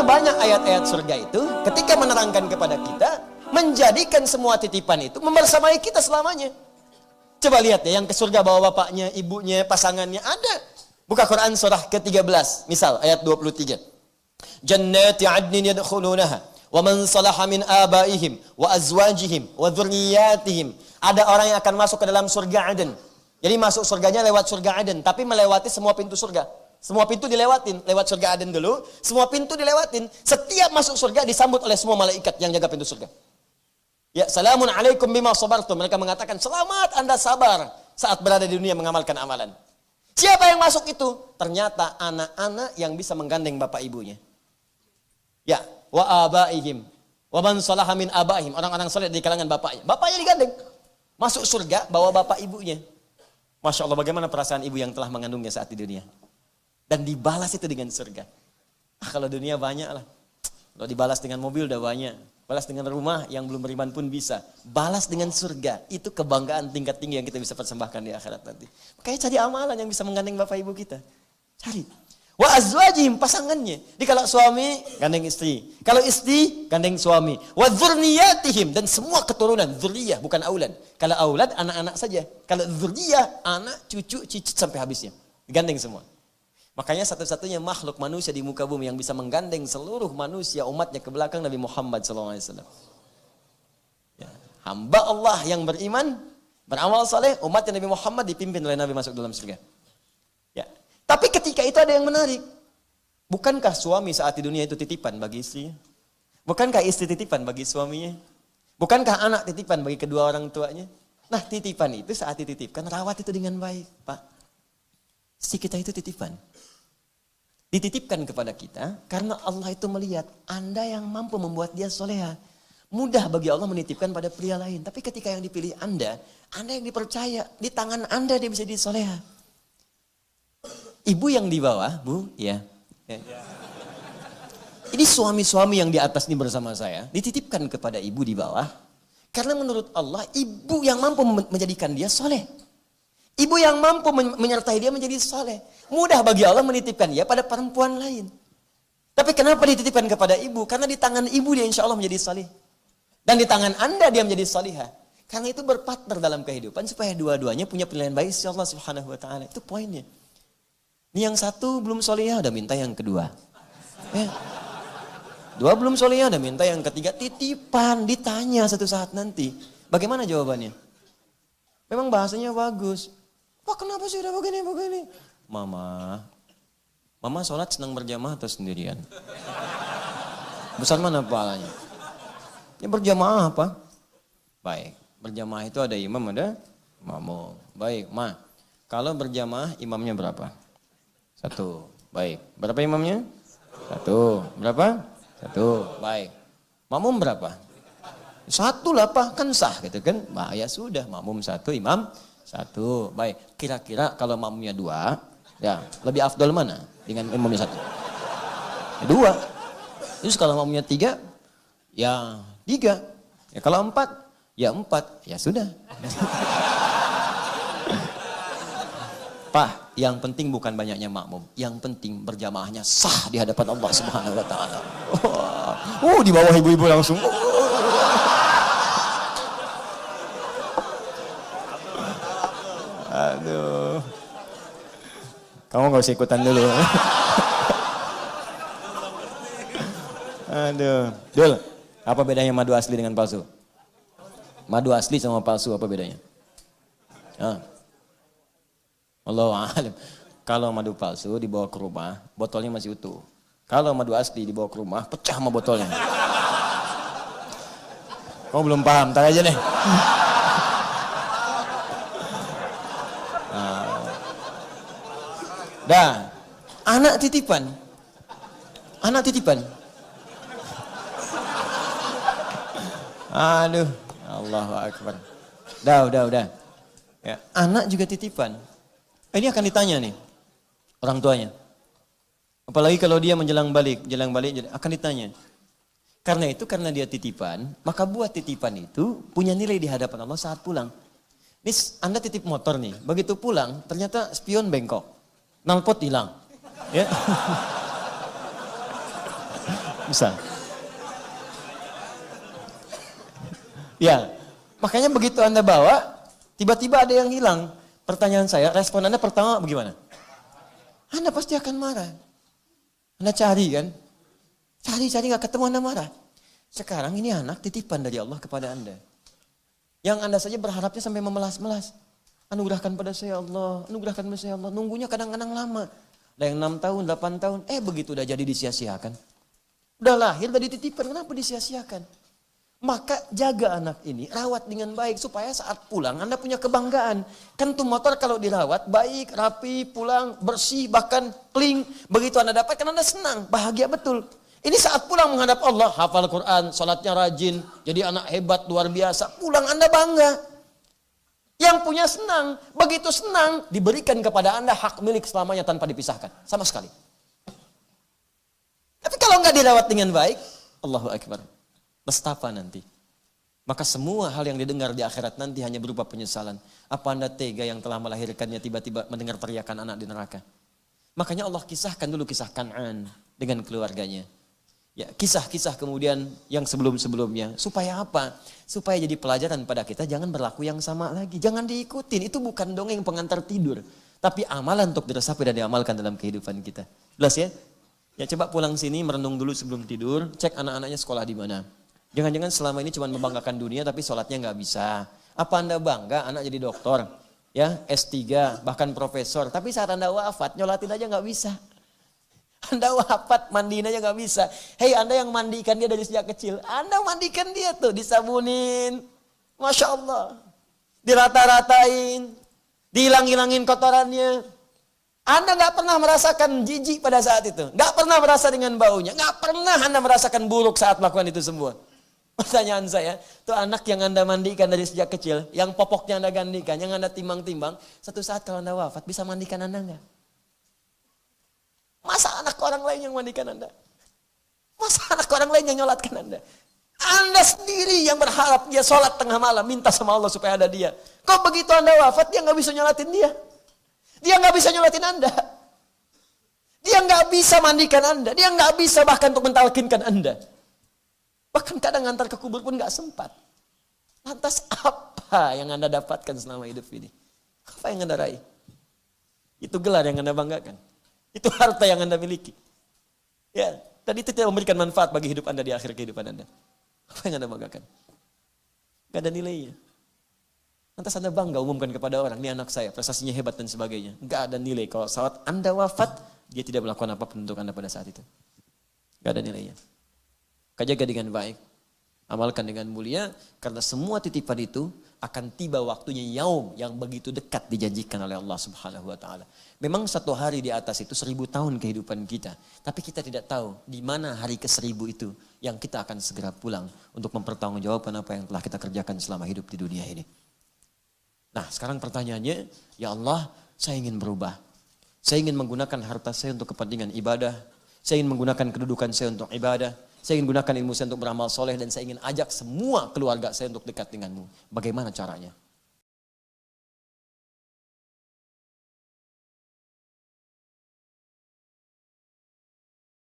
banyak ayat-ayat surga itu ketika menerangkan kepada kita, menjadikan semua titipan itu membersamai kita selamanya. Coba lihat ya, yang ke surga bawa bapaknya, ibunya, pasangannya, ada. Buka Quran surah ke-13, misal ayat 23. Jannati adnin yadkhulunaha wa man salaha min abaihim wa azwajihim wa dzurriyyatihim. Ada orang yang akan masuk ke dalam surga Aden. Jadi masuk surganya lewat surga Aden, tapi melewati semua pintu surga. Semua pintu dilewatin, lewat surga Aden dulu, semua pintu dilewatin. Setiap masuk surga disambut oleh semua malaikat yang jaga pintu surga. Ya, salamun alaikum bima sabartum. Mereka mengatakan, selamat Anda sabar saat berada di dunia mengamalkan amalan. Siapa yang masuk itu? Ternyata anak-anak yang bisa menggandeng bapak ibunya. Ya, wa abaihim, wa man salaha min abaihim, orang-orang saleh di kalangan bapaknya. Bapaknya digandeng. Masuk surga bawa bapak ibunya. Masya Allah, bagaimana perasaan ibu yang telah mengandungnya saat di dunia. Dan dibalas itu dengan surga. Kalau dunia banyak lah. Kalau dibalas dengan mobil udah banyak. Balas dengan rumah yang belum beriman pun bisa. Balas dengan surga. Itu kebanggaan tingkat tinggi yang kita bisa persembahkan di akhirat nanti. Makanya cari amalan yang bisa menggandeng bapak ibu kita. Cari. Wa azwajihim, pasangannya. Jadi kalau suami, gandeng istri. Kalau istri, gandeng suami. Wa dzurriyyatihim, dan semua keturunan. Dzurriyah, bukan aulad. Kalau aulad, anak-anak saja. Kalau dzurriyah, anak, cucu, cicit sampai habisnya. Gandeng semua. Makanya satu-satunya makhluk manusia di muka bumi yang bisa menggandeng seluruh manusia umatnya ke belakang Nabi Muhammad SAW. Ya, hamba Allah yang beriman, beramal saleh, umatnya Nabi Muhammad dipimpin oleh Nabi masuk dalam surga. Ya. Tapi ketika itu ada yang menarik. Bukankah suami saat di dunia itu titipan bagi istrinya? Bukankah istri titipan bagi suaminya? Bukankah anak titipan bagi kedua orang tuanya? Nah, titipan itu saat dititipkan, rawat itu dengan baik, Pak. Istri kita itu titipan. Dititipkan kepada kita karena Allah itu melihat Anda yang mampu membuat dia soleha. Mudah bagi Allah menitipkan pada pria lain. Tapi ketika yang dipilih Anda yang dipercaya, di tangan Anda dia bisa jadi soleha. Ibu yang di bawah, Bu, ya. Ini suami-suami yang di atas ini bersama saya, dititipkan kepada ibu di bawah. Karena menurut Allah, ibu yang mampu menjadikan dia soleh. Ibu yang mampu menyertai dia menjadi soleh. Mudah bagi Allah menitipkan dia pada perempuan lain. Tapi kenapa dititipkan kepada ibu? Karena di tangan ibu dia insya Allah menjadi soleh. Dan di tangan Anda dia menjadi solihah. Karena itu berpartner dalam kehidupan supaya dua-duanya punya penilaian baik insya Allah subhanahu wa ta'ala. Itu poinnya. Ini yang satu belum solihah udah minta yang kedua. Ya. Dua belum solihah udah minta yang ketiga. Titipan, ditanya satu saat nanti. Bagaimana jawabannya? Memang bahasanya bagus. Wah, kenapa sih udah begini? Mama sholat senang berjamaah atau sendirian? Besar mana pahalanya? Ya berjamaah apa? Baik, berjamaah itu ada imam, ada makmum. Baik, Ma. Kalau berjamaah imamnya berapa? 1. Baik, berapa imamnya? 1. Berapa? 1. Baik. Makmum berapa? 1 lah, Pak, kan sah gitu kan? Bah, ya sudah, makmum 1, imam 1. Baik, kira-kira kalau makmumnya 2, ya lebih afdol mana dengan imamnya 1? Ya 2. Terus kalau makmumnya 3, ya 3. Ya kalau 4, ya 4. Ya sudah. Pak, yang penting bukan banyaknya makmum, yang penting berjamaahnya sah di hadapan Allah Subhanahu wa taala. Di bawah ibu-ibu langsung. Aduh. Kamu gak usah ikutan dulu. Aduh. Dul, apa bedanya madu asli dengan palsu? Madu asli sama palsu apa bedanya? Allahu a'lam. Kalau madu palsu dibawa ke rumah, botolnya masih utuh. Kalau madu asli dibawa ke rumah, pecah sama botolnya. Kamu belum paham, tar aja deh. Dah, anak titipan. Aduh, Allahu Akbar. Udah. Ya, anak juga titipan. Ini akan ditanya nih, orang tuanya. Apalagi kalau dia menjelang balik akan ditanya. Karena dia titipan, maka buat titipan itu punya nilai di hadapan Allah saat pulang. Nih, Anda titip motor nih, begitu pulang ternyata spion bengkok. Knalpot hilang. Ya. Misal. Ya, makanya begitu Anda bawa, tiba-tiba ada yang hilang. Pertanyaan saya, respon Anda pertama bagaimana? Anda pasti akan marah. Anda cari kan? Cari gak ketemu Anda marah. Sekarang ini anak titipan dari Allah kepada Anda. Yang Anda saja berharapnya sampai memelas-melas. Anugerahkan pada saya Allah, anugerahkan pada saya Allah. Nunggunya kadang-kadang lama. Ada yang 6 tahun, 8 tahun. Begitu udah jadi disia-siakan. Udah lahir, udah dititipkan, kenapa disia-siakan? Maka jaga anak ini, rawat dengan baik. Supaya saat pulang Anda punya kebanggaan. Kan tuh motor kalau dirawat, baik, rapi, pulang, bersih, bahkan clean. Begitu Anda dapat, kan Anda senang, bahagia betul. Ini saat pulang menghadap Allah, hafal Quran, sholatnya rajin, jadi anak hebat, luar biasa. Pulang Anda bangga. Yang punya senang, begitu senang, diberikan kepada Anda hak milik selamanya tanpa dipisahkan. Sama sekali. Tapi kalau nggak dirawat dengan baik, Allahu Akbar, nestapa nanti. Maka semua hal yang didengar di akhirat nanti hanya berupa penyesalan. Apa Anda tega yang telah melahirkannya tiba-tiba mendengar teriakan anak di neraka? Makanya Allah kisahkan dulu kisah Kan'an dengan keluarganya. Ya, kisah-kisah kemudian yang sebelum-sebelumnya. Supaya apa? Supaya jadi pelajaran pada kita, jangan berlaku yang sama lagi. Jangan diikutin, itu bukan dongeng pengantar tidur. Tapi amalan untuk diresapi dan diamalkan dalam kehidupan kita. Jelas ya? Ya coba pulang sini, merenung dulu sebelum tidur, cek anak-anaknya sekolah di mana. Jangan-jangan selama ini cuma membanggakan dunia tapi sholatnya nggak bisa. Apa Anda bangga anak jadi dokter, ya S3, bahkan profesor. Tapi saat Anda wafat, nyolatin aja nggak bisa. Anda wafat, mandiin aja gak bisa. Hei Anda yang mandikan dia dari sejak kecil. Anda mandikan dia tuh, disabunin. Masya Allah. Dirata-ratain. Dihilang-hilangin kotorannya. Anda gak pernah merasakan jijik pada saat itu. Gak pernah merasa dengan baunya. Gak pernah Anda merasakan buruk saat melakukan itu semua. Pertanyaan saya, tuh anak yang Anda mandikan dari sejak kecil, yang popoknya Anda gandikan, yang Anda timbang-timbang, satu saat kalau Anda wafat, bisa mandikan Anda gak? Masa anak orang lain yang mandikan Anda? Masa anak orang lain yang nyolatkan Anda? Anda sendiri yang berharap dia sholat tengah malam, minta sama Allah supaya ada dia. Kok begitu Anda wafat, dia gak bisa nyolatin dia? Dia gak bisa nyolatin Anda. Dia gak bisa mandikan Anda. Dia gak bisa bahkan untuk mentalkinkan Anda. Bahkan kadang antar ke kubur pun gak sempat. Lantas apa yang Anda dapatkan selama hidup ini? Apa yang Anda raih? Itu gelar yang Anda banggakan. Itu harta yang Anda miliki. Ya, tadi itu tidak memberikan manfaat bagi hidup Anda di akhir kehidupan Anda. Apa yang Anda banggakan? Gak ada nilainya. Lantas Anda bangga umumkan kepada orang, ini anak saya, prestasinya hebat dan sebagainya. Gak ada nilai. Kalau saat Anda wafat, dia tidak melakukan apapun untuk Anda pada saat itu. Gak ada nilainya. Jaga dengan baik. Amalkan dengan mulia, karena semua titipan itu akan tiba waktunya yaum yang begitu dekat dijanjikan oleh Allah Subhanahu wa Ta'ala. Memang satu hari di atas itu 1000 tahun kehidupan kita, tapi kita tidak tahu di mana hari ke-1000 itu yang kita akan segera pulang untuk mempertanggungjawabkan apa yang telah kita kerjakan selama hidup di dunia ini. Nah, sekarang pertanyaannya, ya Allah, saya ingin berubah. Saya ingin menggunakan harta saya untuk kepentingan ibadah. Saya ingin menggunakan kedudukan saya untuk ibadah. Saya ingin gunakan ilmu saya untuk beramal soleh dan saya ingin ajak semua keluarga saya untuk dekat denganmu. Bagaimana caranya?